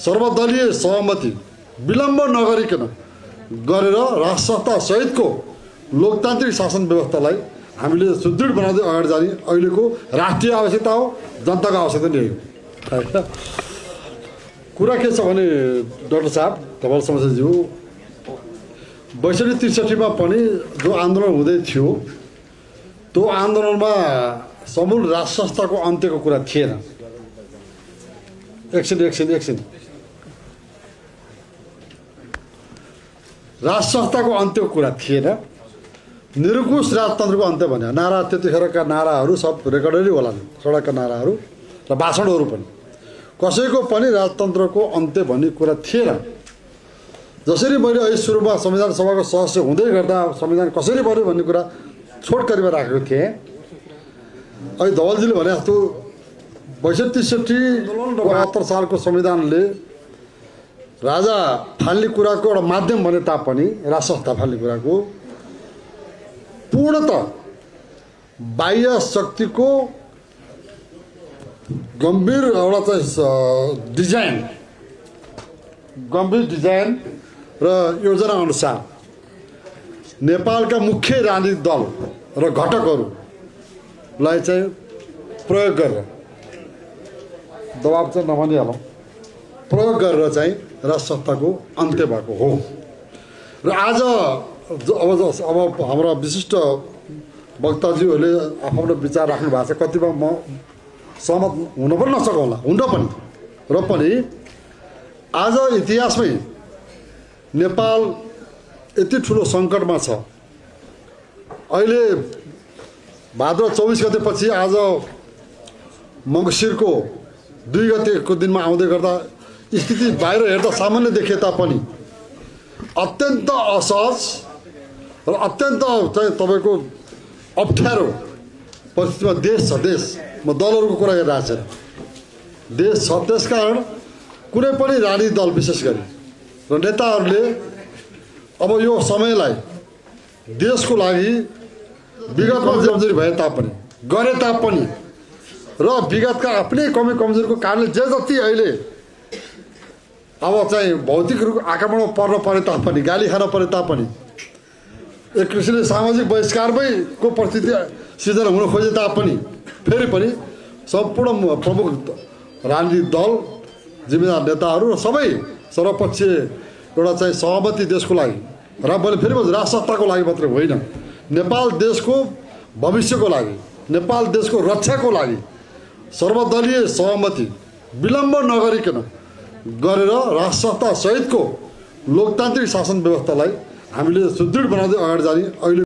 सर्वदलीय सहमति विलम्ब नगरिकन गरेर राष्ट्रसत्ता सहितको लोकतान्त्रिक शासन व्यवस्थालाई हामीले सुदृढ बनाउँदै अगाडि जाने अहिलेको राष्ट्रिय आवश्यकता हो, जनताको आवश्यकता नै हो। कुरा के छ भने डाक्टर साहब धवल शमशेरज्यू 62-63 मा पनि जो आन्दोलन हुँदै थियो त्यो आन्दोलनमा समूल राष्ट्र संस्थाको अन्त्यको कुरा थिएन। एकछिन राष्ट्र संस्थाको अन्त्यको कुरा थिएन, निरङ्कुश राजतन्त्रको अन्त्य भन्ने नारा त्यतिखेरका नाराहरू सब रेकर्डरै होलान्, सडकका नाराहरू र भाषणहरू पनि। कसैको पनि राजतन्त्रको अन्त्य भन्ने कुरा थिएन। जसरी मैले अहिले सुरुमा संविधान सभाको सदस्य हुँदै गर्दा संविधान कसरी बन्यो भन्ने कुरा छोटकरीमा राखेको थिएँ। अहिले धवलजीले भने जस्तो 62-63 र 72 सालको संविधानले राजा फाल्ने कुराको एउटा माध्यम बने तापनि राष्ट्र संस्था फाल्ने कुराको पूर्णतः बाह्य शक्तिको गम्भीर डिजाइन र योजना अनुसार नेपालका मुख्य राजनीतिक दल र घटकहरूलाई चाहिँ प्रयोग गरेर दबाब चाहिँ नभनिहालौँ, प्रयोग गरेर चाहिँ राष्ट्र संस्थाको अन्त्य भएको हो। र आज अब हाम्रा विशिष्ट वक्ताज्यूहरूले आफ्नो विचार राख्नु भएको छ, कतिपय म सहमत हुन पनि नसकौँला, हुन पनि र पनि आज इतिहासमै नेपाल यति ठुलो सङ्कटमा छ। अहिले भाद्र 24 गतेपछि आज मङ्सिरको 2 गतेको दिनमा आउँदै गर्दा स्थिति बाहिर हेर्दा सामान्य देखिए तापनि अत्यन्त असहज र अत्यन्त चाहिँ तपाईँको अप्ठ्यारो परिस्थितिमा देश छ। म दलहरूको कुरा गरिरहेको छैन, देश छ। त्यसकारण कुनै पनि राजनीतिक दल विशेष गरी र नेताहरूले अब यो समयलाई देशको लागि विगतमा कमजोरी भए तापनि गरे तापनि र विगतका आफ्नै कमी कमजोरीको कारणले जे जति अहिले अब चाहिँ भौतिक आक्रमणमा पर्न परे तापनि, गाली खान परे तापनि, एक किसिमले सामाजिक बहिष्कारमै को परिस्थिति सिर्जना हुन खोजे तापनि फेरि पनि सम्पूर्ण प्रमुख राजनीतिक दल, जिम्मेदार नेताहरू र सबै सर्वपक्षीय एउटा चाहिँ सहमति देशको लागि र मैले फेरि राष्ट्र सत्ताको लागि मात्रै होइन, नेपाल देशको भविष्यको लागि, नेपाल देशको रक्षाको लागि सर्वदलीय सहमति विलम्ब नगरिकन गरेर राष्ट्र संस्था सहितको लोकतान्त्रिक शासन व्यवस्थालाई हामीले सुदृढ बनाउँदै अगाडि जाने अहिले